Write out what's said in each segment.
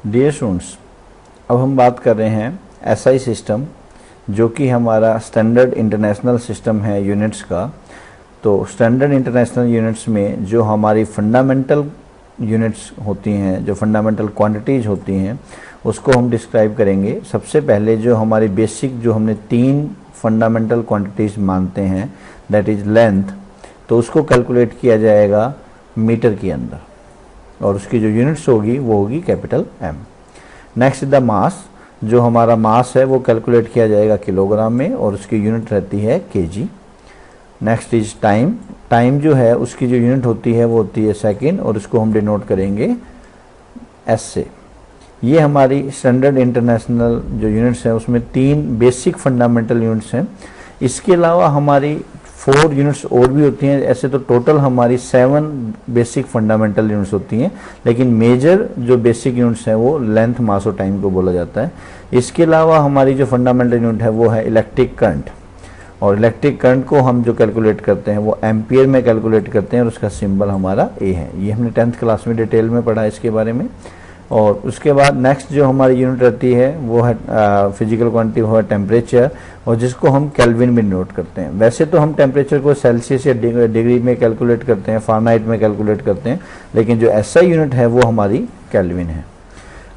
Dear students, अब हम बात कर रहे हैं एसआई सिस्टम, जो कि हमारा स्टैंडर्ड इंटरनेशनल सिस्टम है यूनिट्स का। तो स्टैंडर्ड इंटरनेशनल यूनिट्स में जो हमारी फंडामेंटल यूनिट्स होती हैं, जो फंडामेंटल क्वांटिटीज़ होती हैं, उसको हम डिस्क्राइब करेंगे। सबसे पहले जो हमारी बेसिक, जो हमने 3 फंडामेंटल क्वांटिटीज़ मानते हैं, दैट इज़ लेंथ, तो उसको कैलकुलेट किया जाएगा मीटर के अंदर, और उसकी जो यूनिट्स होगी वो होगी capital M. Next the mass, जो हमारा मास है वो कैलकुलेट किया जाएगा किलोग्राम में, और उसकी यूनिट रहती है KG. Next is time, time जो है उसकी जो यूनिट होती है वो होती है सेकेंड, और उसको हम डिनोट करेंगे एस से। ये हमारी स्टैंडर्ड इंटरनेशनल जो यूनिट्स हैं उसमें 3 बेसिक फंडामेंटल यूनिट्स हैं। इसके अलावा हमारी 4 यूनिट्स और भी होती हैं। ऐसे तो टोटल हमारी 7 बेसिक फंडामेंटल यूनिट्स होती हैं, लेकिन मेजर जो बेसिक यूनिट्स हैं वो लेंथ, मास और टाइम को बोला जाता है। इसके अलावा हमारी जो फंडामेंटल यूनिट है वो है इलेक्ट्रिक करंट, और इलेक्ट्रिक करंट को हम जो कैलकुलेट करते हैं वो एम्पियर में कैलकुलेट करते हैं, और उसका सिंबल हमारा ए है। ये हमने 10th क्लास में डिटेल में पढ़ा है इसके बारे में। और उसके बाद नेक्स्ट जो हमारी यूनिट रहती है वो है फिजिकल क्वांटिटी, वो है टेम्परेचर, और जिसको हम केल्विन में नोट करते हैं। वैसे तो हम टेम्परेचर को सेल्सियस या डिग्री में कैलकुलेट करते हैं, फारेनहाइट में कैलकुलेट करते हैं, लेकिन जो एसआई यूनिट है वो हमारी केल्विन है।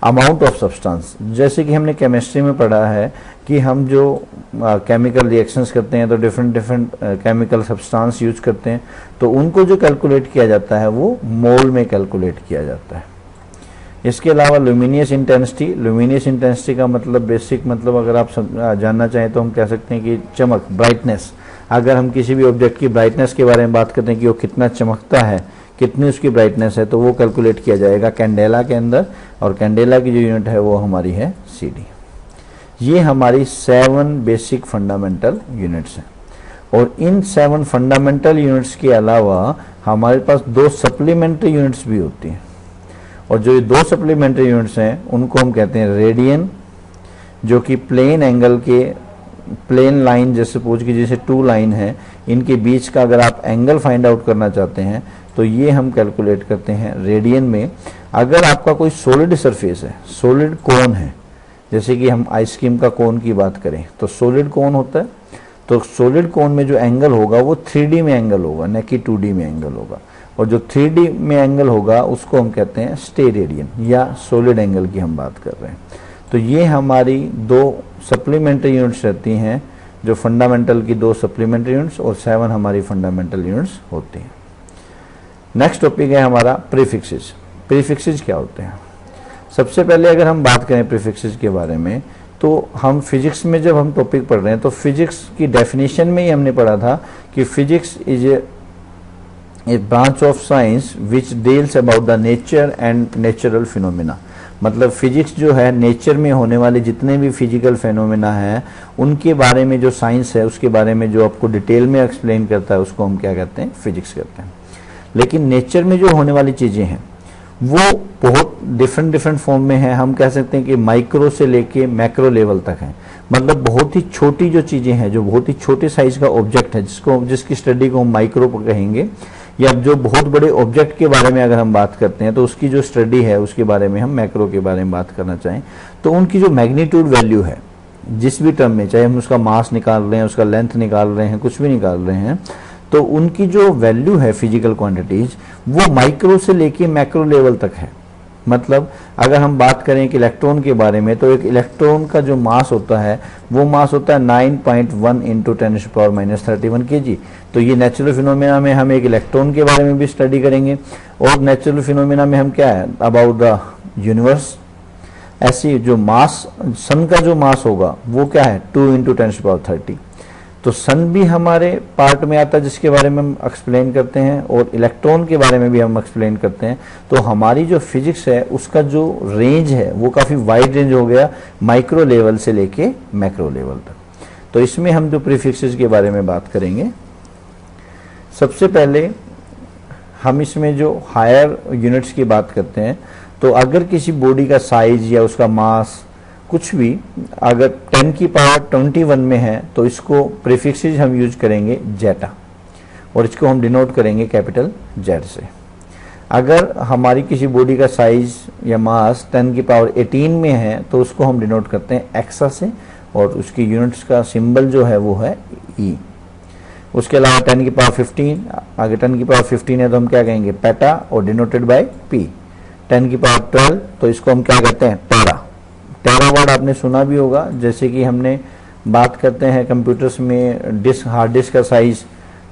अमाउंट ऑफ सब्सटेंस, जैसे कि हमने केमिस्ट्री में पढ़ा है कि हम जो केमिकल रिएक्शंस करते हैं तो डिफरेंट केमिकल सब्सटेंस यूज करते हैं, तो उनको जो कैलकुलेट किया जाता है वो मोल में कैलकुलेट किया जाता है। इसके अलावा लुमिनियस इंटेंसिटी, लुमिनियस इंटेंसिटी का मतलब बेसिक मतलब अगर आप जानना चाहें तो हम कह सकते हैं कि चमक, ब्राइटनेस। अगर हम किसी भी ऑब्जेक्ट की ब्राइटनेस के बारे में बात करते हैं कि वो कितना चमकता है, कितनी उसकी ब्राइटनेस है, तो वो कैलकुलेट किया जाएगा कैंडेला के अंदर, और कैंडेला की जो यूनिट है वो हमारी है CD। ये हमारी 7 बेसिक फंडामेंटल यूनिट्स हैं, और इन 7 फंडामेंटल यूनिट्स के अलावा हमारे पास 2 सप्लीमेंट्री यूनिट्स भी होती हैं, और जो ये 2 सप्लीमेंट्री यूनिट्स हैं उनको हम कहते हैं रेडियन, जो कि प्लेन एंगल के, प्लेन लाइन, जैसे सपोज कि जैसे 2 लाइन है, इनके बीच का अगर आप एंगल फाइंड आउट करना चाहते हैं तो ये हम कैलकुलेट करते हैं रेडियन में। अगर आपका कोई सॉलिड सरफेस है, सॉलिड कोन है, जैसे कि हम आइसक्रीम का कोन की बात करें तो सॉलिड कोन होता है, तो सॉलिड कोन में जो एंगल होगा वो 3D में एंगल होगा, न कि 2D में एंगल होगा, और जो 3D में एंगल होगा उसको हम कहते हैं स्टेरेडियन, या सॉलिड एंगल की हम बात कर रहे हैं। तो ये हमारी 2 सप्लीमेंट्री यूनिट्स रहती हैं, जो फंडामेंटल की 2 सप्लीमेंट्री यूनिट्स, और 7 हमारी फंडामेंटल यूनिट्स होती हैं। नेक्स्ट टॉपिक है हमारा प्रीफिक्सेस। प्रीफिक्सेस क्या होते हैं? सबसे पहले अगर हम बात करें प्रीफिक्सेस के बारे में, तो हम फिजिक्स में जब हम टॉपिक पढ़ रहे हैं तो फिजिक्स की डेफिनेशन में ही हमने पढ़ा था कि physics is a branch of science which deals about the nature and natural phenomena. मतलब फिजिक्स जो है नेचर में होने वाले जितने भी फिजिकल फेनोमेना हैं उनके बारे में जो साइंस है उसके बारे में जो आपको डिटेल में एक्सप्लेन करता है उसको हम क्या कहते हैं? फिजिक्स कहते हैं। लेकिन नेचर में जो होने वाली चीज़ें हैं वो बहुत डिफरेंट फॉर्म में है। हम कह सकते हैं कि माइक्रो से लेके मैक्रो लेवल तक है, मतलब बहुत ही छोटी जो चीज़ें हैं, जो बहुत ही छोटे साइज का ऑब्जेक्ट है, जिसकी स्टडी को हम माइक्रो कहेंगे, या जो बहुत बड़े ऑब्जेक्ट के बारे में अगर हम बात करते हैं तो उसकी जो स्टडी है उसके बारे में हम मैक्रो के बारे में बात करना चाहें, तो उनकी जो मैग्नीट्यूड वैल्यू है जिस भी टर्म में, चाहे हम उसका मास निकाल रहे हैं, उसका लेंथ निकाल रहे हैं, कुछ भी निकाल रहे हैं, तो उनकी जो वैल्यू है फिजिकल क्वांटिटीज वो माइक्रो से लेके मैक्रो लेवल तक है। मतलब अगर हम बात करें कि इलेक्ट्रॉन के बारे में, तो एक इलेक्ट्रॉन का जो मास होता है वो मास होता है 9.1 × 10⁻³ kg। तो ये नेचुरल फिनोमेना में हम एक इलेक्ट्रॉन के बारे में भी स्टडी करेंगे, और नेचुरल फिनोमेना में हम क्या है, अबाउट द यूनिवर्स। ऐसी जो मास, सन का जो मास होगा वो क्या है 2 × 10⁻30। तो सन भी हमारे पार्ट में आता है जिसके बारे में हम एक्सप्लेन करते हैं, और इलेक्ट्रॉन के बारे में भी हम एक्सप्लेन करते हैं। तो हमारी जो फिजिक्स है उसका जो रेंज है वो काफ़ी वाइड रेंज हो गया, माइक्रो लेवल से लेके मैक्रो लेवल तक। तो इसमें हम जो प्रीफिक्सेस के बारे में बात करेंगे, सबसे पहले हम इसमें जो हायर यूनिट्स की बात करते हैं, तो अगर किसी बॉडी का साइज या उसका मास कुछ भी अगर 10⁻21 में है तो इसको प्रीफिक्सेस हम यूज करेंगे जेटा, और इसको हम डिनोट करेंगे कैपिटल जेड से। अगर हमारी किसी बॉडी का साइज या मास 10 की पावर 18 में है तो उसको हम डिनोट करते हैं एक्सा से, और उसकी यूनिट्स का सिंबल जो है वो है ई। उसके अलावा 10 की पावर 15, आगे 10 की पावर 15 है तो हम क्या कहेंगे पेटा, और डिनोटेड बाय पी। 10 की पावर 12 तो इसको हम क्या कहते हैं टेरा। टेरा वर्ड आपने सुना भी होगा, जैसे कि हमने बात करते हैं कंप्यूटर्स में डिस्क, हार्ड डिस्क का साइज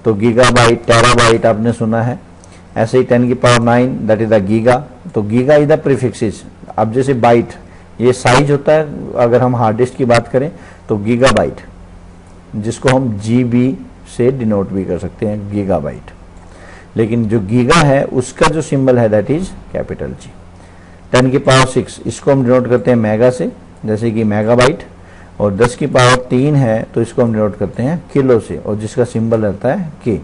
तो गीगाबाइट, टेराबाइट आपने सुना है। ऐसे ही 10 की power 9 that is the giga, तो गीगा इज द प्रीफिक्सेस। अब जैसे बाइट ये साइज होता है, अगर हम हार्ड डिस्क की बात करें तो गीगाबाइट, जिसको हम जीबी से डिनोट भी कर सकते हैं गीगाबाइट, लेकिन जो गीगा है उसका जो सिंबल है दैट इज कैपिटल जी। 10 की पावर 6 इसको हम डिनोट करते हैं मेगा से, जैसे कि मेगाबाइट, और 10 की पावर 3 है तो इसको हम डिनोट करते हैं किलो से, और जिसका सिंबल रहता है के।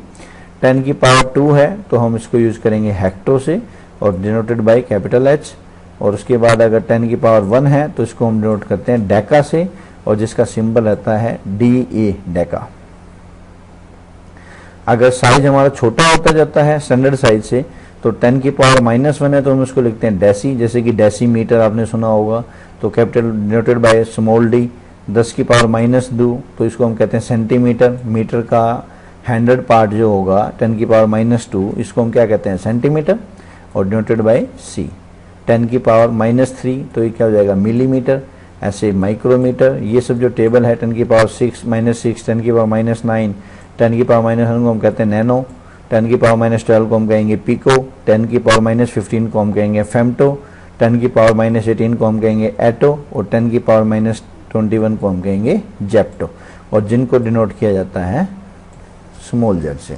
10 की पावर 2 है तो हम इसको यूज करेंगे हेक्टो से, और डिनोटेड बाय कैपिटल एच। और उसके बाद अगर 10 की पावर 1 है तो इसको हम डिनोट करते हैं डेका से, और जिसका सिंबल रहता है डी ए, डेका। अगर साइज हमारा छोटा होता जाता है स्टैंडर्ड साइज से तो 10 की पावर -1 है तो हम उसको लिखते हैं डेसी, जैसे कि डेसीमीटर आपने सुना होगा, तो capital denoted by small D. 10 की पावर -2 तो इसको हम कहते हैं सेंटीमीटर, मीटर का 100 पार्ट जो होगा 10 की पावर -2 इसको हम क्या कहते हैं सेंटीमीटर, और डिनोटेड बाय सी। 10 की पावर -3 तो ये क्या हो जाएगा मिलीमीटर। ऐसे माइक्रोमीटर, ये सब जो टेबल है 10 की पावर 6 -6, 10 की पावर -9, 10 की पावर -1 को हम कहते हैं नैनो, 10 की पावर -12 को हम कहेंगे पिको, 10 की पावर -15 को हम कहेंगे फेम्टो, 10 की पावर -18 को हम कहेंगे एटो, और 10 की पावर -21 को हम कहेंगे जेप्टो, और जिनको डिनोट किया जाता है स्मॉल जेड से।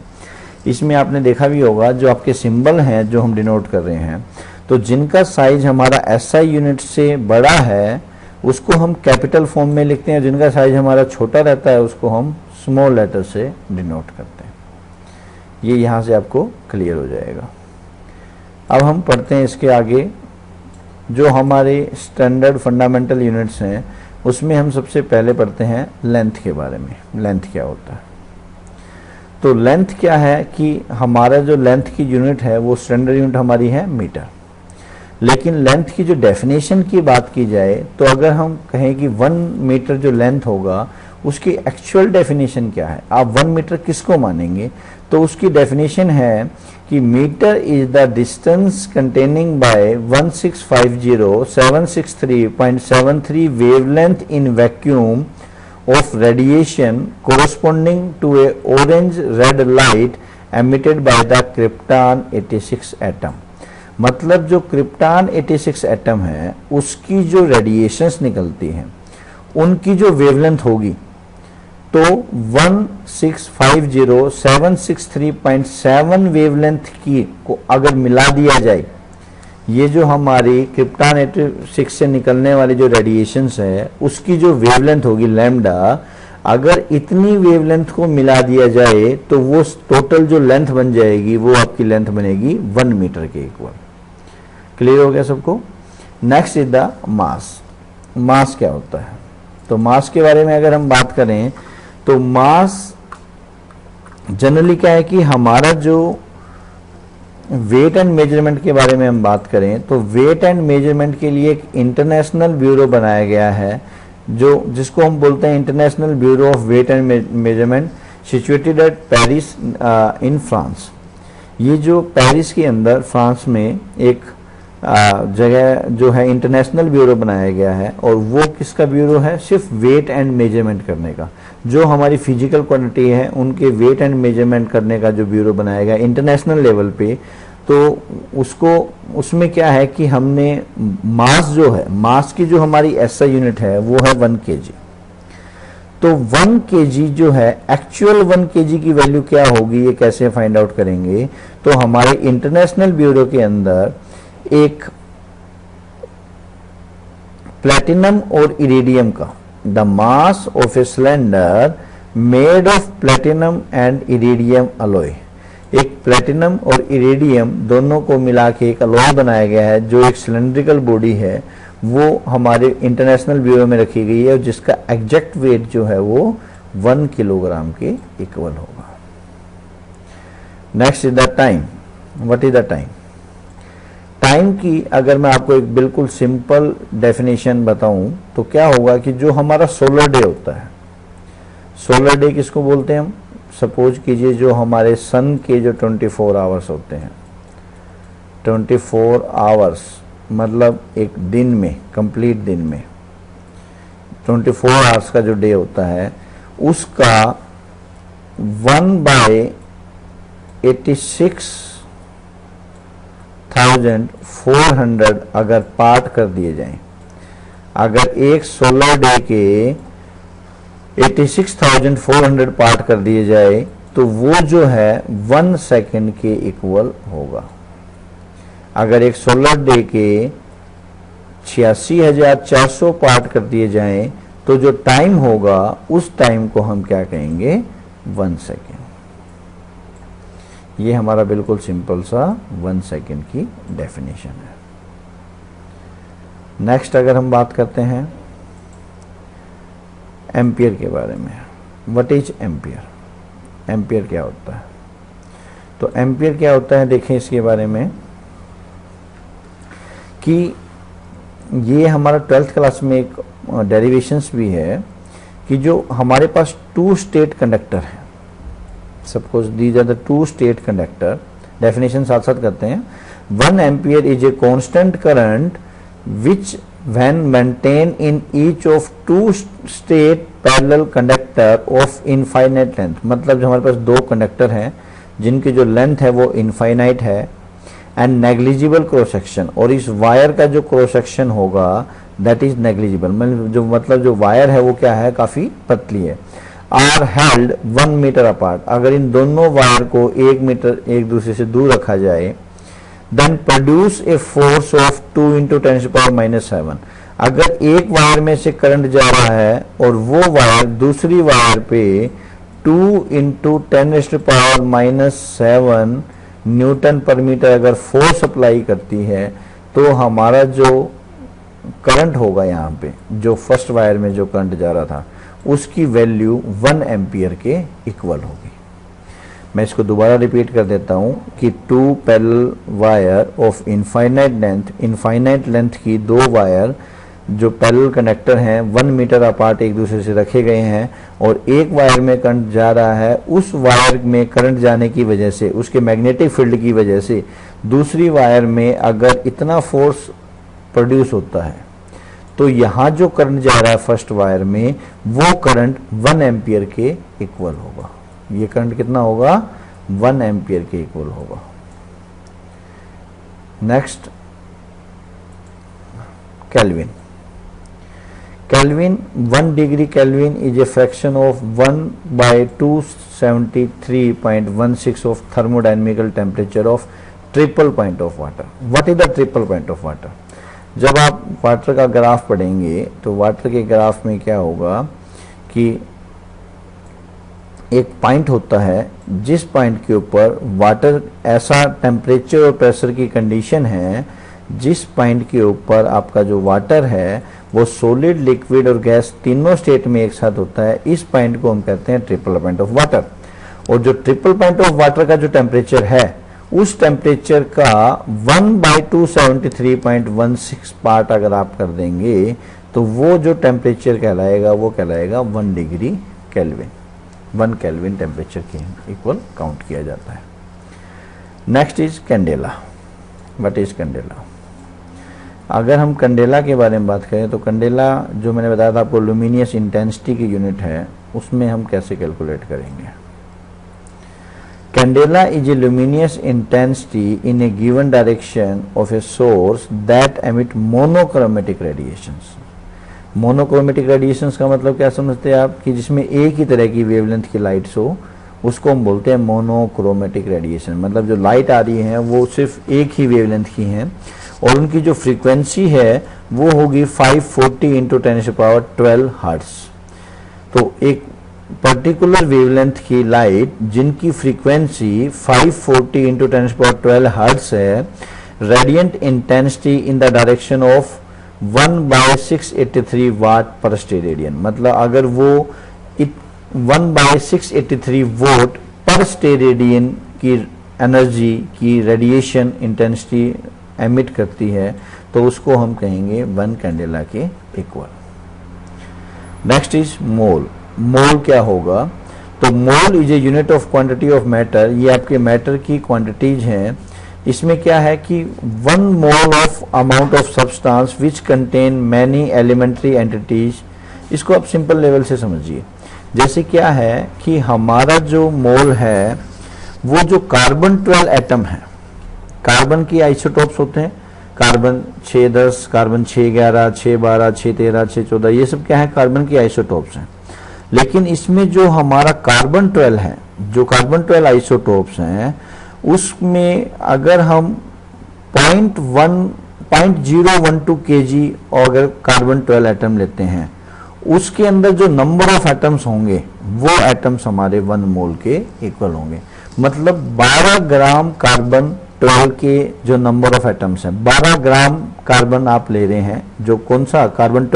इसमें आपने देखा भी होगा जो आपके सिंबल हैं जो हम डिनोट कर रहे हैं, तो जिनका साइज हमारा एसआई यूनिट से बड़ा है उसको हम कैपिटल फॉर्म में लिखते हैं, जिनका साइज हमारा छोटा रहता है उसको हम स्मॉल लेटर से डिनोट करते हैं। ये यहाँ से आपको क्लियर हो जाएगा। अब हम पढ़ते हैं इसके आगे जो हमारे स्टैंडर्ड फंडामेंटल यूनिट्स हैं, उसमें हम सबसे पहले पढ़ते हैं लेंथ के बारे में। लेंथ क्या होता है? तो लेंथ क्या है कि हमारा जो लेंथ की यूनिट है वो स्टैंडर्ड यूनिट हमारी है मीटर, लेकिन लेंथ की जो डेफिनेशन की बात की जाए तो अगर हम कहें कि 1 मीटर जो लेंथ होगा उसकी एक्चुअल डेफिनेशन क्या है, आप 1 मीटर किसको मानेंगे, तो उसकी डेफिनेशन है कि metre is the distance containing by 1650763.73 wavelength in vacuum of radiation corresponding to a orange red light emitted by the krypton 86 atom। मतलब जो क्रिप्टॉन 86 एटम है उसकी जो रेडिएशंस निकलती हैं उनकी जो वेवलेंथ होगी तो 1650763.7 वेवलेंथ की को अगर मिला दिया जाए, ये जो हमारी क्रिप्टॉन 86 से निकलने वाली जो रेडिएशंस है उसकी जो वेवलेंथ होगी लैम्डा, अगर इतनी वेवलेंथ को मिला दिया जाए तो वो टोटल जो लेंथ बन जाएगी वो आपकी लेंथ बनेगी 1 मीटर के इक्वल। क्लियर हो गया सबको? Next is the mass. Mass क्या होता है? तो मास के बारे में अगर हम बात करें तो मास जनरली क्या है कि हमारा जो वेट एंड मेजरमेंट के बारे में हम बात करें तो वेट एंड मेजरमेंट के लिए एक इंटरनेशनल ब्यूरो बनाया गया है जो जिसको हम बोलते हैं international bureau of weight and measurement, situated at Paris in France. ये जो पेरिस के अंदर फ्रांस में एक जगह जो है इंटरनेशनल ब्यूरो बनाया गया है, और वो किसका ब्यूरो है? सिर्फ वेट एंड मेजरमेंट करने का। जो हमारी फिजिकल क्वांटिटी है उनके वेट एंड मेजरमेंट करने का जो ब्यूरो बनाया गया इंटरनेशनल लेवल पे, तो उसमें क्या है कि हमने मास जो है, मास की जो हमारी एसआई यूनिट है वो है 1 kg। तो 1 kg जो है एक्चुअल 1 kg की वैल्यू क्या होगी ये कैसे फाइंड आउट करेंगे? तो हमारे इंटरनेशनल ब्यूरो के अंदर एक प्लैटिनम और इरिडियम का, the mass of a cylinder made of platinum and iridium alloy, एक प्लैटिनम और इरिडियम दोनों को मिला के एक अलॉय बनाया गया है जो एक सिलेंड्रिकल बॉडी है, वो हमारे इंटरनेशनल ब्यूरो में रखी गई है और जिसका एग्जैक्ट वेट जो है वो 1 किलोग्राम के इक्वल होगा। Next is the time. What is the time? Time की अगर मैं आपको एक बिल्कुल सिंपल डेफिनेशन बताऊं तो क्या होगा कि जो हमारा सोलर डे होता है, सोलर डे किसको बोलते हैं हम? सपोज कीजिए जो हमारे सन के जो 24 आवर्स होते हैं, 24 आवर्स मतलब एक दिन में, कंप्लीट दिन में 24 आवर्स का जो डे होता है उसका 1/86,400 अगर पार्ट कर दिए जाएं, अगर एक सोलर डे के 86,400 पार्ट कर दिए जाए तो वो जो है 1 सेकेंड के इक्वल होगा। अगर एक सोलर डे के 86,400 पार्ट कर दिए जाएं तो जो टाइम होगा उस टाइम को हम क्या कहेंगे? 1 सेकेंड। ये हमारा बिल्कुल सिंपल सा 1 सेकेंड की डेफिनेशन है। नेक्स्ट अगर हम बात करते हैं एम्पियर के बारे में, व्हाट इज एम्पियर? एम्पियर क्या होता है? तो एम्पियर क्या होता है, देखें इसके बारे में कि ये हमारा 12th क्लास में एक डेरिवेशंस भी है कि जो हमारे पास 2 स्टेट कंडक्टर है, suppose these are the 2 state conductor, definition साथ साथ करते हैं। 1 ampere is a constant current which when maintained in each of 2 state parallel conductor of infinite length, मतलब जो हमारे पास 2 कंडक्टर हैं जिनकी जो लेंथ है वो इनफाइनाइट है, एंड नेग्लिजिबल क्रॉस सेक्शन, और इस वायर का जो क्रॉस सेक्शन होगा दैट इज नेग्लिजिबल, मतलब जो वायर है वो क्या है, काफी पतली है, आर हेल्ड 1 मीटर अपार्ट, अगर इन दोनों वायर को 1 मीटर एक दूसरे से दूर रखा जाए, then produce a force of 2 × 10⁻⁻⁷। अगर एक वायर में से करंट जा रहा है और वो वायर दूसरी वायर पे 2 × 10⁻⁻⁷ न्यूटन पर मीटर अगर फोर्स अप्लाई करती है तो हमारा जो करंट होगा यहाँ पे, जो फर्स्ट वायर में जो करंट जा रहा था उसकी वैल्यू 1 एम्पियर के इक्वल होगी। मैं इसको दोबारा रिपीट कर देता हूं कि 2 parallel wire of infinite length की 2 वायर जो पैरेलल कनेक्टर हैं 1 मीटर अपार्ट एक दूसरे से रखे गए हैं, और एक वायर में करंट जा रहा है, उस वायर में करंट जाने की वजह से, उसके मैग्नेटिक फील्ड की वजह से दूसरी वायर में अगर इतना फोर्स प्रोड्यूस होता है तो यहाँ जो करंट जा रहा है फर्स्ट वायर में वो करंट 1 एम्पियर के इक्वल होगा। ये करंट कितना होगा? 1 एम्पियर के इक्वल होगा। Next kelvin. Kelvin 1 degree kelvin is a fraction of 1/273.16 of thermodynamical temperature of triple point of water. What is the triple point of water? जब आप वाटर का ग्राफ पढ़ेंगे तो वाटर के ग्राफ में क्या होगा कि एक पॉइंट होता है जिस पॉइंट के ऊपर वाटर, ऐसा टेम्परेचर और प्रेशर की कंडीशन है जिस पॉइंट के ऊपर आपका जो वाटर है वो सॉलिड, लिक्विड और गैस तीनों स्टेट में एक साथ होता है, इस पॉइंट को हम कहते हैं ट्रिपल पॉइंट ऑफ वाटर। और जो ट्रिपल पॉइंट ऑफ वाटर का जो टेम्परेचर है उस टेम्परेचर का 1/273.16 पार्ट अगर आप कर देंगे तो वो जो टेम्परेचर कहलाएगा वो कहलाएगा 1 डिग्री केल्विन। 1 केल्विन टेम्परेचर के इक्वल काउंट किया जाता है। Next is candela. What is candela? अगर हम कैंडेला के बारे में बात करें तो कैंडेला जो मैंने बताया था आपको लुमिनियस इंटेंसिटी की यूनिट है, उसमें हम कैसे कैलकुलेट करेंगे? Candela is a luminous intensity in a given direction of a source that emit monochromatic radiations. Monochromatic radiations का मतलब क्या समझते हैं आप? कि जिसमें एक ही तरह की वेवलेंथ की लाइट्स हो, उसको हम बोलते हैं मोनोक्रोमेटिक रेडिएशन। मतलब जो लाइट आ रही है वो सिर्फ एक ही वेवलेंथ की हैं और उनकी जो फ्रीक्वेंसी है वो होगी 540 × 10⁻12 हर्ट्ज। तो एक पर्टिकुलर वेवलेंथ की लाइट जिनकी फ्रीक्वेंसी 540 × 10⁻12 हर्ट्ज है, radiant intensity in the direction of 1/683 वाट पर स्टेरेडियन। मतलब अगर वो 1/683 वोल्ट पर स्टेरेडियन की एनर्जी की रेडिएशन इंटेंसिटी एमिट करती है तो उसको हम कहेंगे 1 कैंडेला के equal. Next is mole. Mole क्या होगा? तो mole is a unit of quantity of matter. ये आपके मैटर की क्वांटिटीज हैं। इसमें क्या है कि 1 mole of amount of substance which contain many elementary entities. इसको आप सिंपल लेवल से समझिए। जैसे क्या है कि हमारा जो मोल है वो जो कार्बन 12 एटम है, कार्बन की आइसोटोप्स होते हैं, कार्बन 610, कार्बन 611, 612, 613, 614, ये सब क्या है? कार्बन की आइसोटोप्स हैं। लेकिन इसमें जो हमारा कार्बन 12 है, जो कार्बन 12 आइसोटोप्स हैं, उसमें अगर हम 0.012 kg अगर कार्बन 12 एटम लेते हैं, उसके अंदर जो नंबर ऑफ एटम्स होंगे वो एटम्स हमारे 1 मोल के इक्वल होंगे। मतलब 12 ग्राम कार्बन 12 के जो नंबर ऑफ एटम्स हैं, 12 ग्राम कार्बन आप ले रहे हैं, जो कौन सा? कार्बन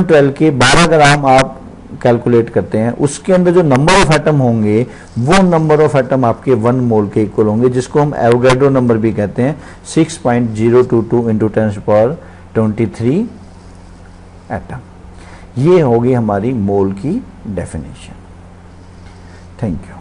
12 के 12 ग्राम आप कैलकुलेट करते हैं, उसके अंदर जो नंबर ऑफ एटम होंगे वो नंबर ऑफ एटम आपके 1 मोल के इक्वल होंगे, जिसको हम एवोगाड्रो नंबर भी कहते हैं। 6.022 × 10⁻23 एटम। ये होगी हमारी मोल की डेफिनेशन। Thank you.